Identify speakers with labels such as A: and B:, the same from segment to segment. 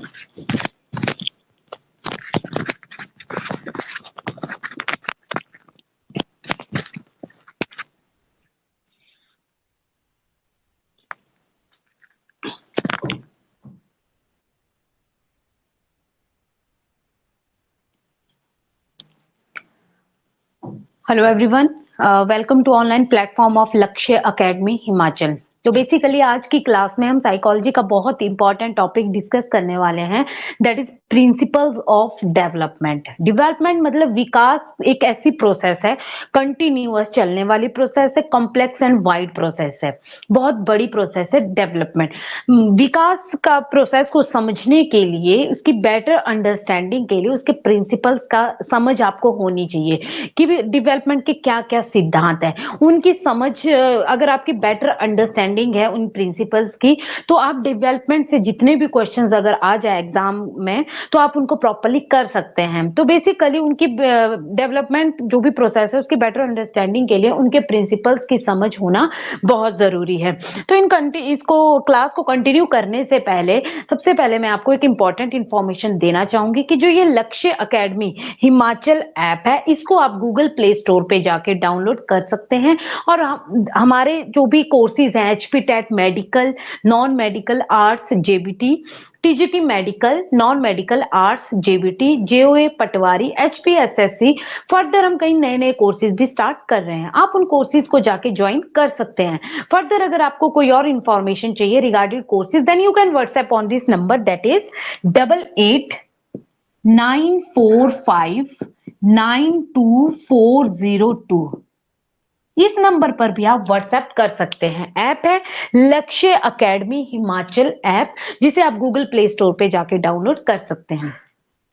A: Hello everyone, welcome to online platform of Lakshya academy Himachal. तो basically आज की क्लास में हम साइकोलॉजी का बहुत इंपॉर्टेंट टॉपिक डिस्कस करने वाले हैं, that is principles of development. Development मतलब विकास एक ऐसी प्रोसेस है, कंटिन्यूअस चलने वाली प्रोसेस है, कॉम्प्लेक्स एंड वाइड प्रोसेस है, बहुत बड़ी प्रोसेस है डेवलपमेंट। विकास का प्रोसेस को समझने के लिए, उसकी बेटर अंडरस्टैंडिंग के लिए उसके प्रिंसिपल्स का समझ आपको होनी चाहिए कि डेवलपमेंट के क्या क्या सिद्धांत है, उनकी समझ अगर आपकी बेटर अंडरस्टैंडिंग है उन प्रिंसिपल्स की, तो आप डेवलपमेंट से जितने भी क्वेश्चंस अगर आ जाए एग्जाम में तो आप उनको प्रॉपर्ली कर सकते हैं। तो बेसिकली उनकी डेवलपमेंट जो भी प्रोसेस है उसकी बेटर अंडरस्टैंडिंग के लिए उनके प्रिंसिपल्स की समझ होना बहुत जरूरी है। तो इसको क्लास को कंटिन्यू करने से पहले सबसे पहले मैं आपको एक इंपॉर्टेंट इंफॉर्मेशन देना चाहूंगी कि जो ये लक्ष्य एकेडमी हिमाचल ऐप है, इसको आप गूगल प्ले स्टोर पे जाके डाउनलोड कर सकते हैं और हमारे जो भी कोर्सेज हैं, HP TET medical, non medical arts JBT, TGT medical, non medical arts JBT, JOA patwari, HPSSC, further हम कई नए नए कोर्सेज भी स्टार्ट कर रहे हैं। आप उन कोर्सेज को जाके ज्वाइन कर सकते हैं। फर्दर अगर आपको कोई और इंफॉर्मेशन चाहिए regarding courses, then you can WhatsApp on this number, that is 8894592402। इस नंबर पर भी आप व्हाट्सएप कर सकते हैं। ऐप है लक्ष्य एकेडमी हिमाचल ऐप, जिसे आप गूगल प्ले स्टोर पे जाके डाउनलोड कर सकते हैं।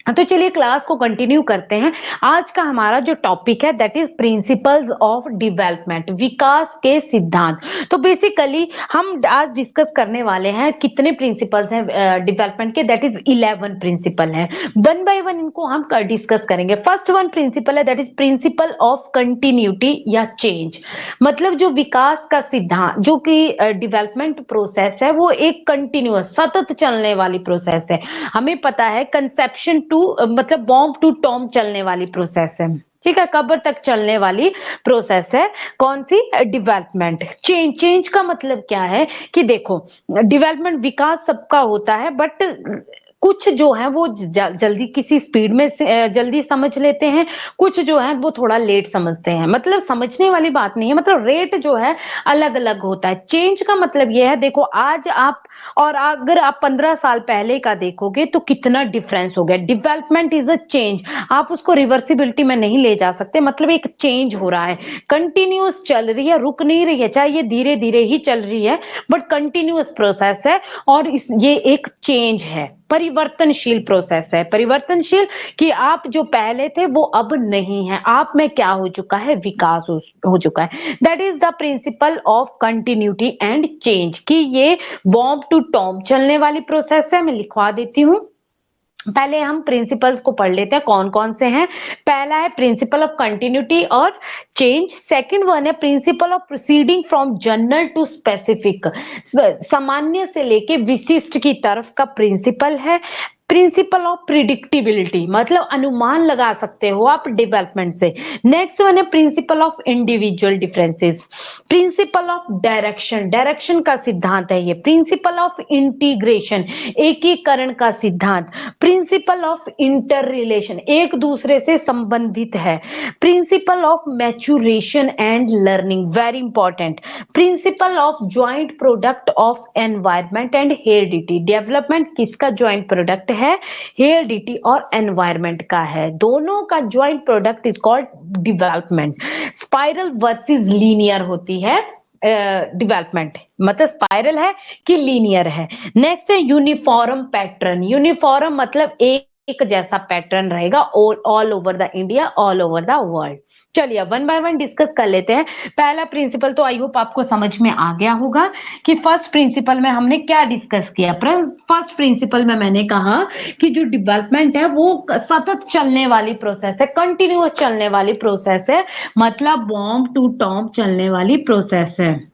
A: तो चलिए क्लास को कंटिन्यू करते हैं। आज का हमारा जो टॉपिक है that is principles of development, विकास के सिद्धांत। तो बेसिकली हम आज डिस्कस करने वाले हैं कितने प्रिंसिपल्स हैं डेवलपमेंट के, दैट इज 11 प्रिंसिपल हैं। वन बाय वन इनको हम डिस्कस करेंगे। फर्स्ट वन प्रिंसिपल है that is principal of continuity या चेंज। मतलब जो विकास का सिद्धांत, जो कि डेवलपमेंट प्रोसेस है, वो एक कंटिन्यूअस सतत चलने वाली प्रोसेस है। हमें पता है कंसेप्शन टू मतलब बॉम्ब टू टॉम चलने वाली प्रोसेस है, ठीक है, कब्र तक चलने वाली प्रोसेस है। कौन सी? डेवलपमेंट। चेंज का मतलब क्या है कि देखो, डेवलपमेंट विकास सबका होता है, बट कुछ जो है वो जल्दी किसी स्पीड में जल्दी समझ लेते हैं, कुछ जो है वो थोड़ा लेट समझते हैं। मतलब समझने वाली बात नहीं है, मतलब रेट जो है अलग अलग होता है। चेंज का मतलब ये है, देखो आज आप और अगर आप 15 साल पहले का देखोगे तो कितना डिफरेंस हो गया। डेवलपमेंट इज अ चेंज, आप उसको रिवर्सिबिलिटी में नहीं ले जा सकते। मतलब एक चेंज हो रहा है, कंटिन्यूअस चल रही है, रुक नहीं रही है, चाहे ये धीरे धीरे ही चल रही है, बट कंटिन्यूअस प्रोसेस है। और ये एक चेंज है, परिवर्तनशील प्रोसेस है। परिवर्तनशील कि आप जो पहले थे वो अब नहीं है, आप में क्या हो चुका है? विकास हो चुका है। That is the principle of continuity and change, कि ये बॉम्ब टू टॉम चलने वाली प्रोसेस है। मैं लिखवा देती हूं। पहले हम प्रिंसिपल्स को पढ़ लेते हैं कौन कौन से हैं। पहला है प्रिंसिपल ऑफ कंटिन्यूटी और चेंज। सेकंड वन है principle of proceeding from general to specific, सामान्य से लेके विशिष्ट की तरफ का प्रिंसिपल है। प्रिंसिपल ऑफ प्रिडिक्टिबिलिटी, मतलब अनुमान लगा सकते हो आप डेवलपमेंट से। नेक्स्ट वन है principle of individual differences. Principle of direction, direction का सिद्धांत है ये। प्रिंसिपल ऑफ इंटीग्रेशन, एकीकरण का सिद्धांत। प्रिंसिपल ऑफ इंटर रिलेशन, एक दूसरे से संबंधित है। Principle of maturation and learning, very important. Principle of joint product of environment and heredity, development किसका ज्वाइंट प्रोडक्ट है? हेरिडिटी और एनवायरमेंट का है। दोनों का joint product is called development. Spiral versus linear होती है डेवलपमेंट, मतलब स्पाइरल है कि लीनियर है। नेक्स्ट है यूनिफॉर्म पैटर्न। यूनिफॉर्म मतलब एक जैसा पैटर्न रहेगा all over the India, all over the world. चलिए वन बाय वन डिस्कस कर लेते हैं। पहला प्रिंसिपल तो आई होप आपको समझ में आ गया होगा कि फर्स्ट प्रिंसिपल में हमने क्या डिस्कस किया। फर्स्ट प्रिंसिपल में मैंने कहा कि जो डेवलपमेंट है वो सतत चलने वाली प्रोसेस है, कंटिन्यूअस चलने वाली प्रोसेस है, मतलब बॉम्ब टू टॉम चलने वाली प्रोसेस है।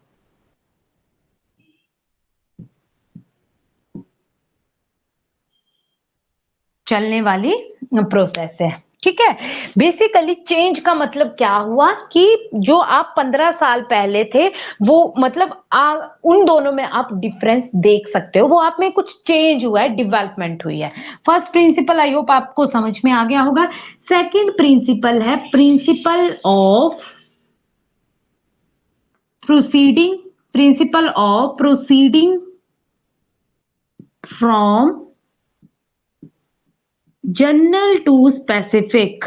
A: चलने वाली प्रोसेस है। ठीक है, बेसिकली चेंज का मतलब क्या हुआ कि जो आप 15 साल पहले थे वो मतलब उन दोनों में आप डिफरेंस देख सकते हो, वो आप में कुछ चेंज हुआ है, डेवलपमेंट हुई है। फर्स्ट प्रिंसिपल आई होप आपको समझ में आ गया होगा। सेकंड प्रिंसिपल है principle of proceeding, principle of proceeding from general to specific,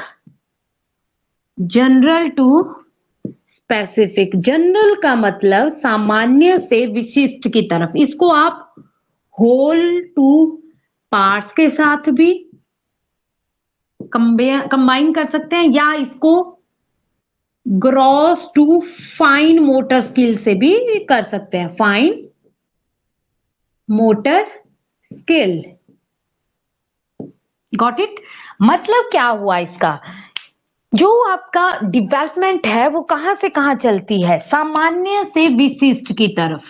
A: general to specific. General का मतलब सामान्य से विशिष्ट की तरफ, इसको आप होल टू पार्ट्स के साथ भी कंबाइन कर सकते हैं, या इसको gross to fine motor skill से भी कर सकते हैं, fine motor skill. Got it? मतलब क्या हुआ इसका, जो आपका डेवलपमेंट है वो कहां से कहां चलती है, सामान्य से विशिष्ट की तरफ,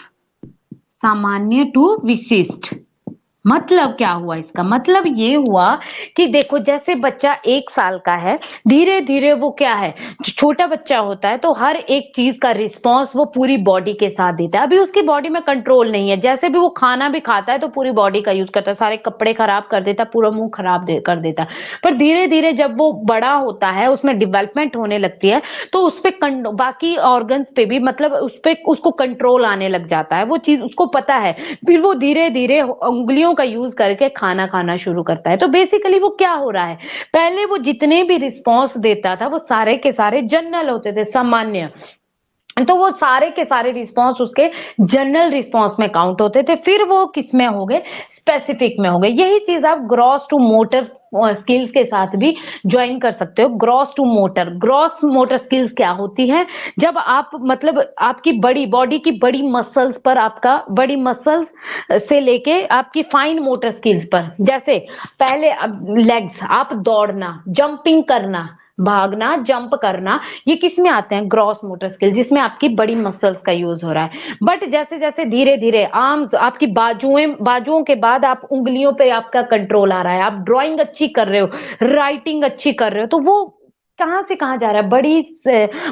A: सामान्य टू विशिष्ट। मतलब क्या हुआ इसका, मतलब ये हुआ कि देखो जैसे बच्चा 1 साल का है, धीरे धीरे वो क्या है, जो छोटा बच्चा होता है तो हर एक चीज का रिस्पॉन्स वो पूरी बॉडी के साथ देता है। अभी उसकी बॉडी में कंट्रोल नहीं है, जैसे भी वो खाना भी खाता है तो पूरी बॉडी का यूज करता है, सारे कपड़े खराब कर देता है, पूरा मुंह खराब कर देता है। पर धीरे धीरे जब वो बड़ा होता है, उसमें डेवलपमेंट होने लगती है, तो उस पे बाकी ऑर्गन्स पे भी मतलब उस पे उसको कंट्रोल आने लग जाता है, वो चीज उसको पता है। फिर वो धीरे धीरे उंगलियों का यूज करके खाना खाना शुरू करता है। तो बेसिकली वो क्या हो रहा है, पहले वो जितने भी रिस्पॉन्स देता था वो सारे के सारे जनरल होते थे, सामान्य, तो वो सारे के सारे रिस्पॉन्स उसके जनरल रिस्पॉन्स में काउंट होते थे, फिर वो किस में हो गए, स्पेसिफिक में हो गए। यही चीज आप ग्रॉस टू मोटर स्किल्स के साथ भी ज्वाइन कर सकते हो। Gross to motor, gross motor skills क्या होती है, जब आप मतलब आपकी बड़ी बॉडी की बड़ी मसल्स पर, आपका बड़ी मसल्स से लेके आपकी फाइन मोटर स्किल्स पर, जैसे पहले लेग्स, आप दौड़ना, जंपिंग करना, भागना, जंप करना, ये किस में आते हैं, ग्रॉस मोटर स्किल, जिसमें आपकी बड़ी मसल्स का यूज हो रहा है। बट जैसे जैसे धीरे धीरे आर्म्स, आपकी बाजुओं के बाद आप उंगलियों पे आपका कंट्रोल आ रहा है, आप ड्राइंग अच्छी कर रहे हो, राइटिंग अच्छी कर रहे हो, तो वो कहां से कहां जा रहा है, बड़ी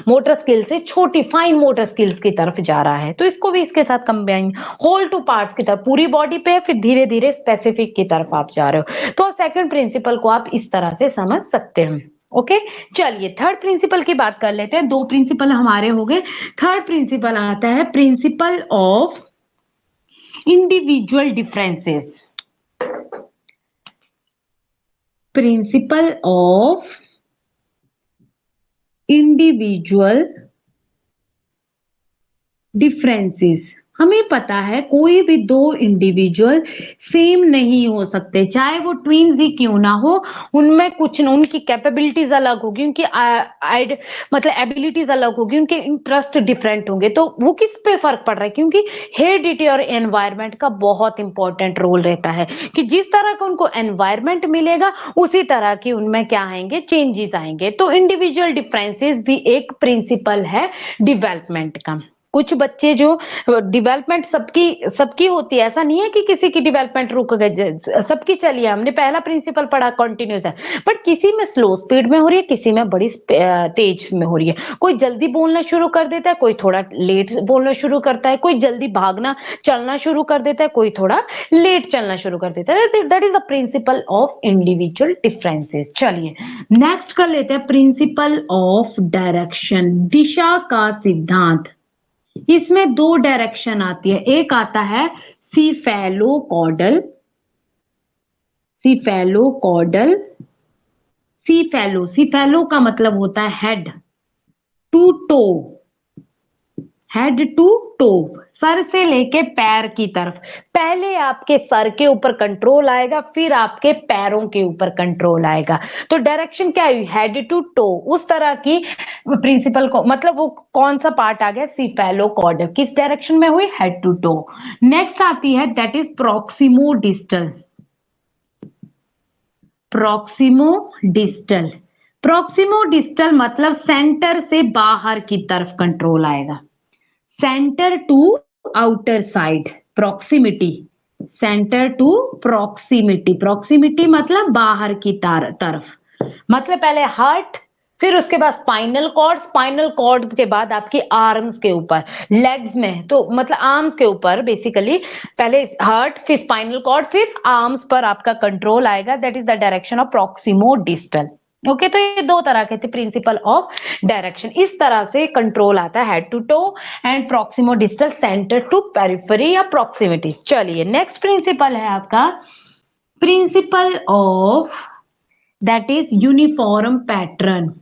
A: मोटर स्किल से छोटी फाइन मोटर स्किल्स की तरफ जा रहा है। तो इसको भी इसके साथ कंबाइन, होल टू पार्ट्स की तरफ, पूरी बॉडी पे, फिर धीरे धीरे स्पेसिफिक की तरफ आप जा रहे हो। तो सेकंड प्रिंसिपल को आप इस तरह से समझ सकते हैं। ओके, चलिए थर्ड प्रिंसिपल की बात कर लेते हैं। 2 प्रिंसिपल हमारे हो गए। थर्ड प्रिंसिपल आता है principle of individual differences, principle of individual differences. हमें पता है कोई भी 2 इंडिविजुअल सेम नहीं हो सकते, चाहे वो ट्विन्स ही क्यों ना हो, उनमें कुछ न, उनकी कैपेबिलिटीज अलग होगी, उनकी मतलब एबिलिटीज अलग होगी, उनके इंटरेस्ट डिफरेंट होंगे। तो वो किस पे फर्क पड़ रहा है, क्योंकि हेरिडिटी और एनवायरमेंट का बहुत इंपॉर्टेंट रोल रहता है कि जिस तरह का उनको एनवायरमेंट मिलेगा उसी तरह की उनमें क्या आएंगे, चेंजेस आएंगे। तो इंडिविजुअल डिफरेंसेस भी एक प्रिंसिपल है डेवलपमेंट का। कुछ बच्चे जो डेवलपमेंट सबकी सबकी होती है, ऐसा नहीं है कि किसी की डेवलपमेंट रुक गई, सबकी चलिए, हमने पहला प्रिंसिपल पढ़ा कंटिन्यूस है, बट किसी में स्लो स्पीड में हो रही है, किसी में बड़ी तेज में हो रही है। कोई जल्दी बोलना शुरू कर देता है, कोई थोड़ा लेट बोलना शुरू करता है, कोई जल्दी भागना चलना शुरू कर देता है, कोई थोड़ा लेट चलना शुरू कर देता है। That is the principle of individual differences. चलिए नेक्स्ट कर लेते हैं प्रिंसिपल ऑफ डायरेक्शन, दिशा का सिद्धांत। इसमें 2 डायरेक्शन आती है, एक आता है सीफेलोकॉर्डल, सीफेलोकॉर्डल, सीफेलो का मतलब होता है head to toe, head to toe, सर से लेके पैर की तरफ। पहले आपके सर के ऊपर कंट्रोल आएगा, फिर आपके पैरों के ऊपर कंट्रोल आएगा। तो डायरेक्शन क्या हुई, हेड टू टो, उस तरह की प्रिंसिपल को मतलब वो कौन सा पार्ट आ गया, सीफेलोकॉर्डल, किस डायरेक्शन में हुई, हेड टू टो। नेक्स्ट आती है that is proximo distal, proximo distal, proximo distal मतलब सेंटर से बाहर की तरफ कंट्रोल आएगा, centre to outer side, proximity, centre to proximity, proximity मतलब बाहर की तरफ, मतलब पहले हार्ट, फिर उसके बाद स्पाइनल कॉर्ड, स्पाइनल कॉर्ड के बाद आपकी आर्म्स के ऊपर, लेग्स में तो मतलब आर्म्स के ऊपर बेसिकली, पहले हार्ट फिर स्पाइनल कॉर्ड फिर आर्म्स पर आपका कंट्रोल आएगा, that is the direction of proximo distal. Okay, तो ये दो तरह के थे प्रिंसिपल ऑफ डायरेक्शन, इस तरह से कंट्रोल आता है head to toe and proximodistal centre to periphery या प्रॉक्सिमिटी। चलिए नेक्स्ट प्रिंसिपल है आपका principle of that is uniform pattern.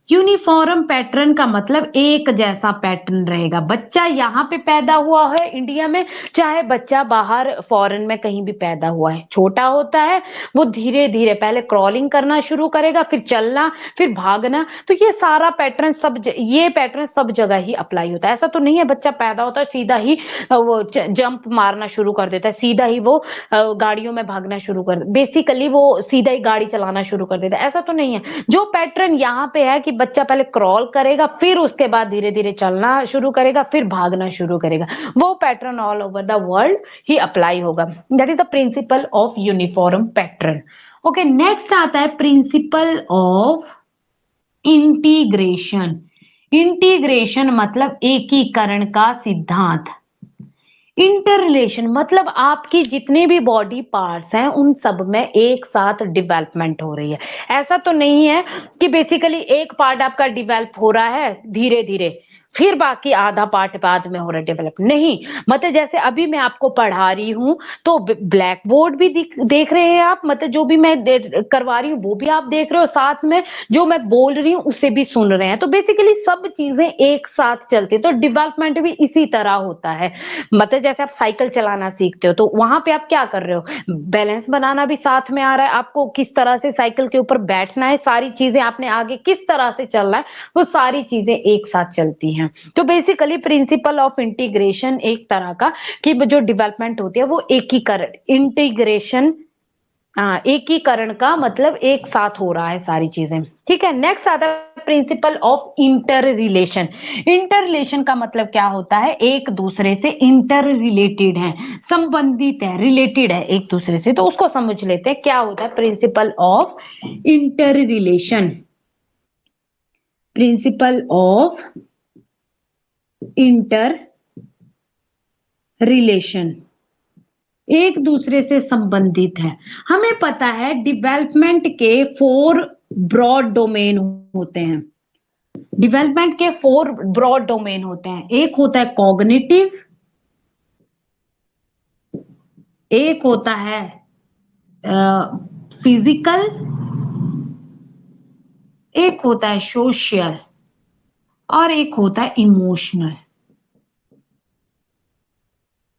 A: Uniform pattern का मतलब एक जैसा पैटर्न रहेगा। बच्चा यहाँ पे पैदा हुआ है इंडिया में, चाहे बच्चा बाहर फॉरेन में कहीं भी पैदा हुआ है, छोटा होता है वो धीरे धीरे पहले क्रॉलिंग करना शुरू करेगा, फिर चलना, फिर भागना, तो ये सारा पैटर्न ये पैटर्न सब जगह ही अप्लाई होता है। ऐसा तो नहीं है बच्चा पैदा होता है सीधा ही वो जंप मारना शुरू कर देता है, सीधा ही वो गाड़ियों में भागना शुरू कर, बेसिकली वो सीधा ही गाड़ी चलाना शुरू कर देता है, ऐसा तो नहीं है। जो पैटर्न यहाँ पे है कि बच्चा पहले क्रॉल करेगा, फिर उसके बाद धीरे धीरे चलना शुरू करेगा, फिर भागना शुरू करेगा, वो pattern all over the world ही अप्लाई होगा। That is the principle of uniform pattern. Okay, next आता है प्रिंसिपल ऑफ इंटीग्रेशन। इंटीग्रेशन मतलब एकीकरण का सिद्धांत। इंटर रिलेशन मतलब आपकी जितने भी बॉडी पार्ट्स हैं उन सब में एक साथ डेवलपमेंट हो रही है। ऐसा तो नहीं है कि बेसिकली एक पार्ट आपका डेवलप हो रहा है धीरे धीरे, फिर बाकी आधा पार्ट बाद में हो रहा है डेवलप, नहीं। मतलब जैसे अभी मैं आपको पढ़ा रही हूं तो ब्लैक बोर्ड भी देख रहे हैं आप, मतलब जो भी मैं करवा रही हूँ वो भी आप देख रहे हो, साथ में जो मैं बोल रही हूँ उसे भी सुन रहे हैं, तो बेसिकली सब चीजें एक साथ चलती है। तो डेवलपमेंट भी इसी तरह होता है। मतलब जैसे आप साइकिल चलाना सीखते हो तो वहां पे आप क्या कर रहे हो, बैलेंस बनाना भी साथ में आ रहा है, आपको किस तरह से साइकिल के ऊपर बैठना है, सारी चीजें आपने आगे किस तरह से चलना है, वो सारी चीजें एक साथ चलती हैं। तो बेसिकली प्रिंसिपल ऑफ इंटीग्रेशन एक तरह का कि जो डेवलपमेंट होती है वो एकीकरण, इंटीग्रेशन, एकीकरण का मतलब एक साथ हो रहा है सारी चीजें। ठीक है, नेक्स्ट आता है principle of inter relation. Inter relation का मतलब क्या होता है, एक दूसरे से इंटर रिलेटेड है, संबंधित है, रिलेटेड है एक दूसरे से, तो उसको समझ लेते हैं क्या होता है principle of inter relation. Principle of inter relation एक दूसरे से संबंधित है। हमें पता है डेवलपमेंट के 4 ब्रॉड डोमेन होते हैं। डेवलपमेंट के 4 ब्रॉड डोमेन होते हैं। एक होता है कॉग्निटिव, एक होता है फिजिकल, एक होता है सोशल और एक होता है इमोशनल।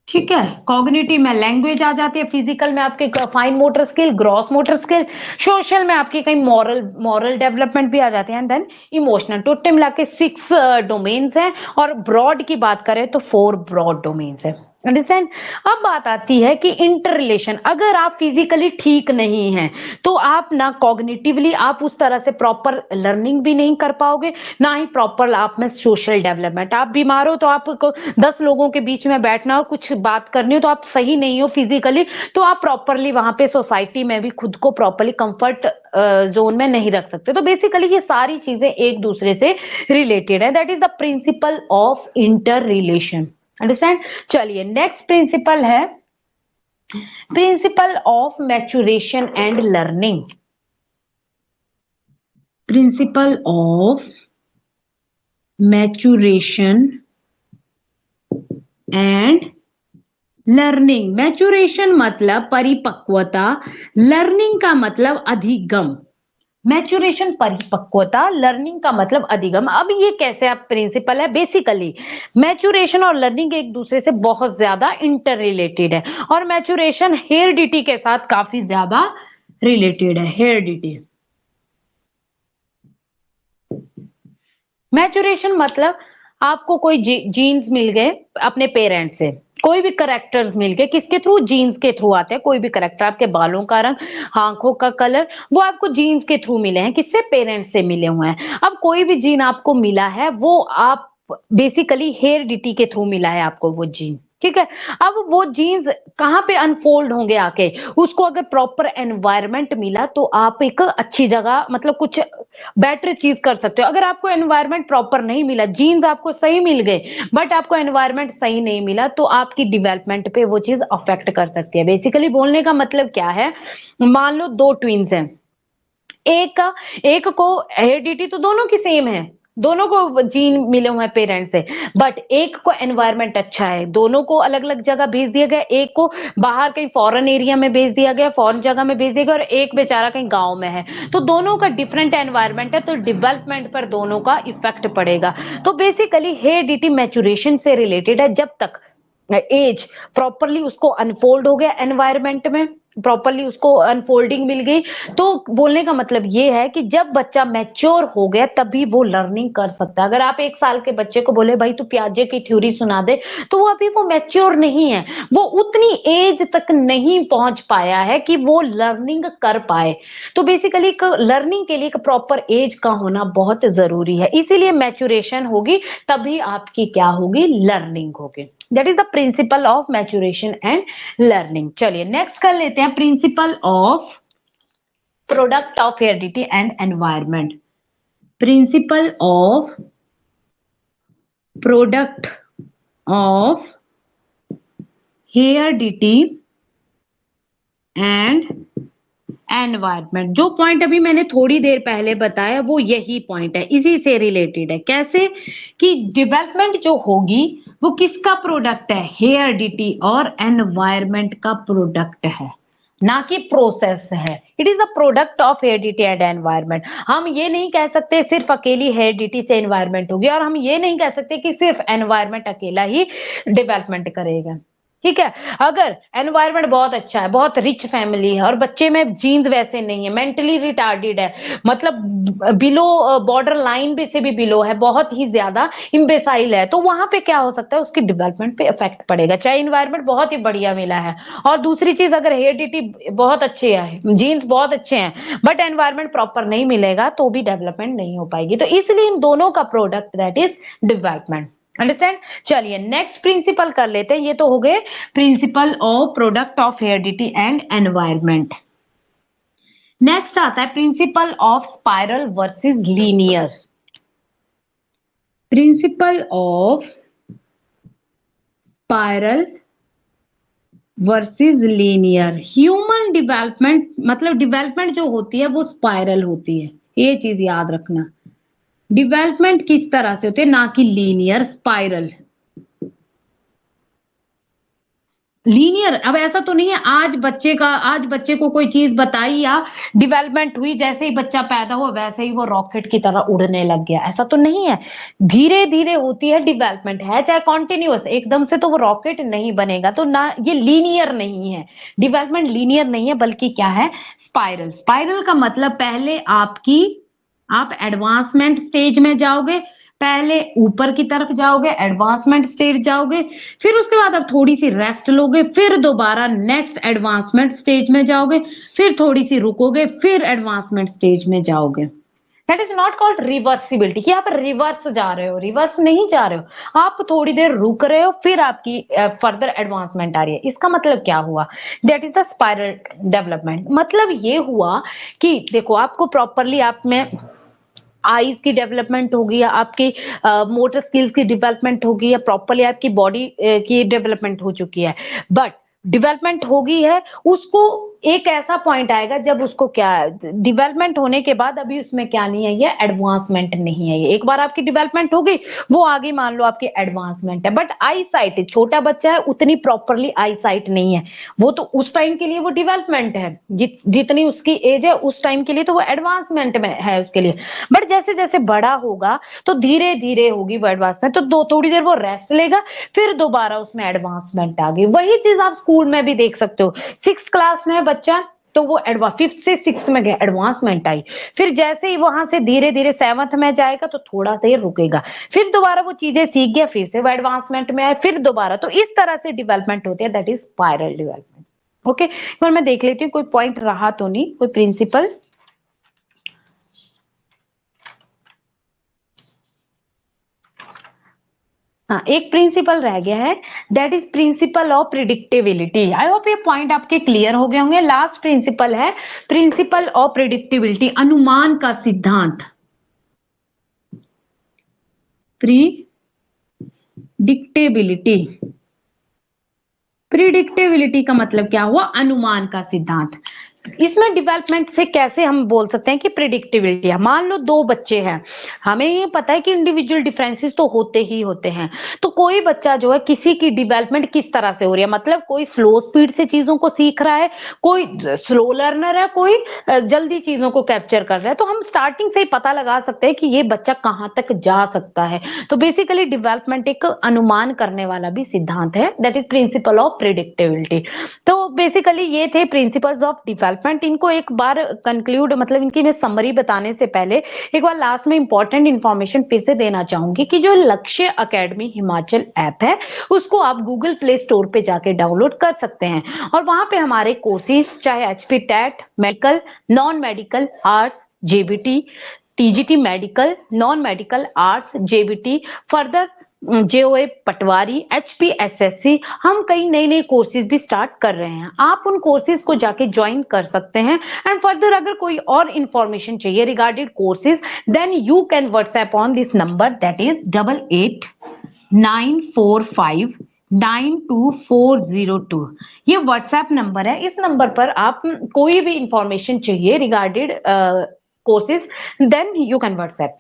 A: ठीक है, कॉग्निटिव में लैंग्वेज आ जाती है, फिजिकल में आपके fine motor skill, gross motor skill, social में आपकी कई मॉरल मॉरल डेवलपमेंट भी आ जाते हैं, एंड देन इमोशनल। टोटल मिला के 6 डोमेन्स हैं, और ब्रॉड की बात करें तो 4 ब्रॉड डोमेन्स है। अंडरस्टैंड। अब बात आती है कि इंटर रिलेशन, अगर आप फिजिकली ठीक नहीं हैं तो आप ना कॉग्निटिवली आप उस तरह से प्रॉपर लर्निंग भी नहीं कर पाओगे, ना ही प्रॉपर आप में सोशल डेवलपमेंट। आप बीमार हो तो आपको 10 लोगों के बीच में बैठना हो, कुछ बात करनी हो, तो आप सही नहीं हो फिजिकली, तो आप प्रॉपरली वहां पे सोसाइटी में भी खुद को प्रॉपरली कंफर्ट जोन में नहीं रख सकते। तो बेसिकली ये सारी चीजें एक दूसरे से रिलेटेड है, that is the principle of inter relation. Understand. चलिए नेक्स्ट प्रिंसिपल है principle of maturation and learning. Principle of maturation and learning. Maturation मतलब परिपक्वता, लर्निंग का मतलब अधिगम। मैच्योरेशन परिपक्वता, लर्निंग का मतलब अधिगम। अब ये कैसे आप प्रिंसिपल है, बेसिकली मैच्योरेशन और लर्निंग एक दूसरे से बहुत ज्यादा इंटर रिलेटेड है, और मैच्योरेशन हेरिडिटी के साथ काफी ज्यादा रिलेटेड है। हेरिडिटी, मैच्योरेशन मतलब आपको कोई जीन्स मिल गए अपने पेरेंट्स से, कोई भी करेक्टर्स मिल गए, किसके थ्रू, जीन्स के थ्रू आते हैं। कोई भी करेक्टर, आपके बालों का रंग, आंखों का कलर, वो आपको जीन्स के थ्रू मिले हैं, किससे, पेरेंट्स से मिले हुए हैं। अब कोई भी जीन आपको मिला है वो आप बेसिकली हेरिडिटी के थ्रू मिला है आपको वो जीन। ठीक है। अब वो जीन्स कहाँ पे अनफोल्ड होंगे आके, उसको अगर प्रॉपर एनवायरनमेंट मिला तो आप एक अच्छी जगह मतलब कुछ बेटर चीज कर सकते हो। अगर आपको एनवायरनमेंट प्रॉपर नहीं मिला, जीन्स आपको सही मिल गए बट आपको एनवायरनमेंट सही नहीं मिला, तो आपकी डेवलपमेंट पे वो चीज अफेक्ट कर सकती है। बेसिकली बोलने का मतलब क्या है, मान लो दो ट्विंस हैं, एक को हेरिडिटी तो दोनों की सेम है, दोनों को जीन मिले हुए हैं पेरेंट्स से, बट एक को एनवायरनमेंट अच्छा है, दोनों को अलग अलग जगह भेज दिया गया, एक को बाहर कहीं फॉरेन एरिया में भेज दिया गया, फॉरेन जगह में भेज दिया गया, और एक बेचारा कहीं गांव में है, तो दोनों का डिफरेंट एनवायरनमेंट है, तो डेवलपमेंट पर दोनों का इफेक्ट पड़ेगा। तो बेसिकली हेरिडिटी मैचुरेशन से रिलेटेड है, जब तक एज प्रॉपरली उसको अनफोल्ड हो गया एनवायरनमेंट में, प्रॉपरली उसको अनफोल्डिंग मिल गई, तो बोलने का मतलब ये है कि जब बच्चा मैच्योर हो गया तभी वो लर्निंग कर सकता है। अगर आप 1 साल के बच्चे को बोले भाई तू पियाजे की थ्योरी सुना दे, तो वो अभी वो मैच्योर नहीं है, वो उतनी एज तक नहीं पहुंच पाया है कि वो लर्निंग कर पाए। तो बेसिकली लर्निंग के लिए एक प्रॉपर एज का होना बहुत जरूरी है, इसीलिए मैच्योरेशन होगी तभी आपकी क्या होगी, लर्निंग होगी। That is the principle of maturation and learning. चलिए नेक्स्ट कर लेते हैं, principle of product of heredity and environment. Principle of product of heredity and environment. जो पॉइंट अभी मैंने थोड़ी देर पहले बताया वो यही पॉइंट है, इसी से रिलेटेड है। कैसे कि डेवलपमेंट जो होगी वो किसका प्रोडक्ट है, हेरिडिटी और एनवायरनमेंट का प्रोडक्ट है, ना कि प्रोसेस है। It is the product of heredity and environment. हम ये नहीं कह सकते सिर्फ अकेली हेरिडिटी से एनवायरनमेंट होगी, और हम ये नहीं कह सकते कि सिर्फ एनवायरनमेंट अकेला ही डेवलपमेंट करेगा। ठीक है, अगर एनवायरनमेंट बहुत अच्छा है, बहुत रिच फैमिली है, और बच्चे में जीन्स वैसे नहीं है, मेंटली रिटार्डेड है, मतलब बिलो बॉर्डर लाइन पे से भी बिलो है, बहुत ही ज्यादा इम्बेसाइल है, तो वहां पे क्या हो सकता है, उसकी डेवलपमेंट पे इफेक्ट पड़ेगा, चाहे इन्वायरमेंट बहुत ही बढ़िया मिला है। और दूसरी चीज, अगर हेरिडिटी बहुत अच्छी है, जीन्स बहुत अच्छे हैं, बट एनवायरमेंट प्रॉपर नहीं मिलेगा तो भी डेवलपमेंट नहीं हो पाएगी। तो इसलिए इन दोनों का product that is development. Understand. चलिए नेक्स्ट प्रिंसिपल कर लेते हैं, ये तो हो गए principle of product of heredity and environment. Next आता है principle of spiral versus linear. Principle of spiral versus linear. Human development मतलब डेवलपमेंट जो होती है वो स्पाइरल होती है, ये चीज याद रखना। डेवलपमेंट किस तरह से होती है, ना कि लीनियर, स्पाइरल। लीनियर, अब ऐसा तो नहीं है आज बच्चे को कोई चीज बताई या डेवलपमेंट हुई, जैसे ही बच्चा पैदा हुआ वैसे ही वो रॉकेट की तरह उड़ने लग गया, ऐसा तो नहीं है। धीरे धीरे होती है डेवलपमेंट, है चाहे कॉन्टिन्यूअस, एकदम से तो वो रॉकेट नहीं बनेगा। तो ना, ये लीनियर नहीं है, डेवलपमेंट लीनियर नहीं है, बल्कि क्या है, स्पाइरल। स्पाइरल का मतलब पहले आप एडवांसमेंट स्टेज में जाओगे, पहले ऊपर की तरफ जाओगे, एडवांसमेंट स्टेज जाओगे, फिर उसके बाद आप थोड़ी सी रेस्ट लोगे, फिर दोबारा नेक्स्ट एडवांसमेंट स्टेज में जाओगे, फिर थोड़ी सी रुकोगे, फिर एडवांसमेंट स्टेज में जाओगे। That is not called reversibility कि आप रिवर्स जा रहे हो, रिवर्स नहीं जा रहे हो, आप थोड़ी देर रुक रहे हो, फिर आपकी फर्दर एडवांसमेंट आ रही है। इसका मतलब क्या हुआ, that is the spiral development. मतलब ये हुआ कि देखो, आपको प्रॉपरली आप में आईज की डेवलपमेंट होगी, या आपकी मोटर स्किल्स की डेवलपमेंट होगी, या प्रॉपरली आपकी बॉडी की डेवलपमेंट हो चुकी है, बट डेवलपमेंट होगी है, उसको एक ऐसा पॉइंट आएगा जब उसको क्या, डेवलपमेंट होने के बाद अभी उसमें क्या नहीं है, ये एडवांसमेंट नहीं है। ये एक बार आपकी डेवलपमेंट हो गई, वो आगे मान लो आपकी एडवांसमेंट है, बट आई साइट, छोटा बच्चा है, उतनी प्रॉपरली आई साइट नहीं है, वो तो उस टाइम के लिए वो डेवलपमेंट है, जितनी उसकी एज है उस टाइम के लिए तो वो एडवांसमेंट में है उसके लिए। बट जैसे जैसे बड़ा होगा तो धीरे धीरे होगी वो एडवांसमेंट, तो दो थोड़ी देर वो रेस्ट लेगा, फिर दोबारा उसमें एडवांसमेंट आ गई। वही चीज आप स्कूल में भी देख सकते हो, 6th क्लास में बच्चा, तो वो 5th से 6th में गया, एडवांसमेंट आई, फिर जैसे ही वहां से धीरे धीरे 7th में जाएगा तो थोड़ा देर रुकेगा, फिर दोबारा वो चीजें सीख गया, फिर से वो एडवांसमेंट में आए, फिर दोबारा। तो इस तरह से डेवलपमेंट होती है, that is spiral development. Okay, पर मैं देख लेती हूँ कोई पॉइंट रहा तो नहीं, कोई प्रिंसिपल। हाँ, एक प्रिंसिपल रह गया है, that is principal of predictability. I hope ये पॉइंट आपके क्लियर हो गए होंगे। लास्ट प्रिंसिपल है प्रिंसिपल ऑफ प्रिडिक्टेबिलिटी, अनुमान का सिद्धांत। प्रिडिक्टेबिलिटी, प्रिडिक्टेबिलिटी का मतलब क्या हुआ? अनुमान का सिद्धांत। इसमें डेवलपमेंट से कैसे हम बोल सकते हैं कि प्रिडिक्टेबिलिटी है। मान लो दो बच्चे हैं, हमें ये पता है कि इंडिविजुअल डिफरेंसेस तो होते ही होते हैं, तो कोई बच्चा जो है किसी की डेवलपमेंट किस तरह से हो रही है, मतलब कोई स्लो स्पीड से चीजों को सीख रहा है, कोई स्लो लर्नर है, कोई जल्दी चीजों को कैप्चर कर रहा है, तो हम स्टार्टिंग से ही पता लगा सकते हैं कि ये बच्चा कहाँ तक जा सकता है। तो बेसिकली डेवलपमेंट एक अनुमान करने वाला भी सिद्धांत है, that is principal of predictability. तो बेसिकली ये थे प्रिंसिपल्स ऑफ डेवलपमेंट। इनको एक बार कंक्लूड, मतलब इनकी मैं समरी बताने से पहले एक बार लास्ट में इंपॉर्टेंट इंफॉर्मेशन फिर से देना चाहूंगी कि जो लक्ष्य अकेडमी हिमाचल ऐप है उसको आप गूगल प्ले स्टोर पे जाके डाउनलोड कर सकते हैं, और वहां पे हमारे कोर्सेज चाहे HP TET, medical, non medical, arts, JBT, TGT medical, non medical, arts, JBT, further JOA patwari, HPSSC, हम कई नए नए कोर्सेज भी स्टार्ट कर रहे हैं। आप उन कोर्सेज को जाके ज्वाइन कर सकते हैं। एंड फर्दर अगर कोई और इंफॉर्मेशन चाहिए regarded courses, then you can WhatsApp on this number, that is 8894592402। ये व्हाट्सएप नंबर है। इस नंबर पर आप कोई भी इंफॉर्मेशन चाहिए regarded courses, then you can WhatsApp.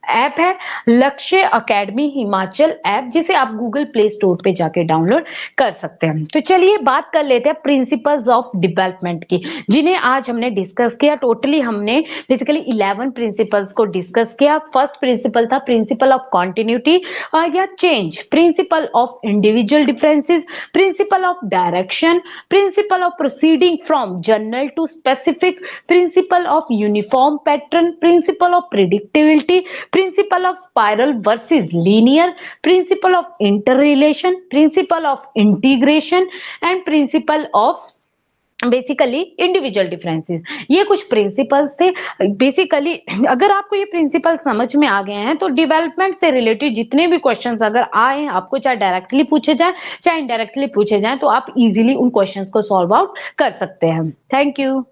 A: App है लक्ष्य अकेडमी हिमाचल ऐप, जिसे आप गूगल प्ले स्टोर पे जाके डाउनलोड कर सकते हैं। तो चलिए बात कर लेते हैं प्रिंसिपल्स ऑफ डेवलपमेंट की, जिन्हें आज हमने डिस्कस किया। टोटली हमने बेसिकली 11 प्रिंसिपल्स को डिस्कस किया। फर्स्ट प्रिंसिपल था प्रिंसिपल ऑफ कॉन्टिन्यूटी या change, principle of individual differences, principle of direction, principle of proceeding from general to specific, principle of uniform pattern, principle of predictability, principle of spiral versus linear, principle of interrelation, principle of integration and principle of basically individual differences. ये कुछ principles थे। Basically अगर आपको ये principal समझ में आ गए हैं तो डेवलपमेंट से रिलेटेड जितने भी क्वेश्चंस अगर आए आपको, चाहे डायरेक्टली पूछे जाए चाहे इनडायरेक्टली पूछे जाए, तो आप इजीली उन क्वेश्चंस को सॉल्व आउट कर सकते हैं। Thank you.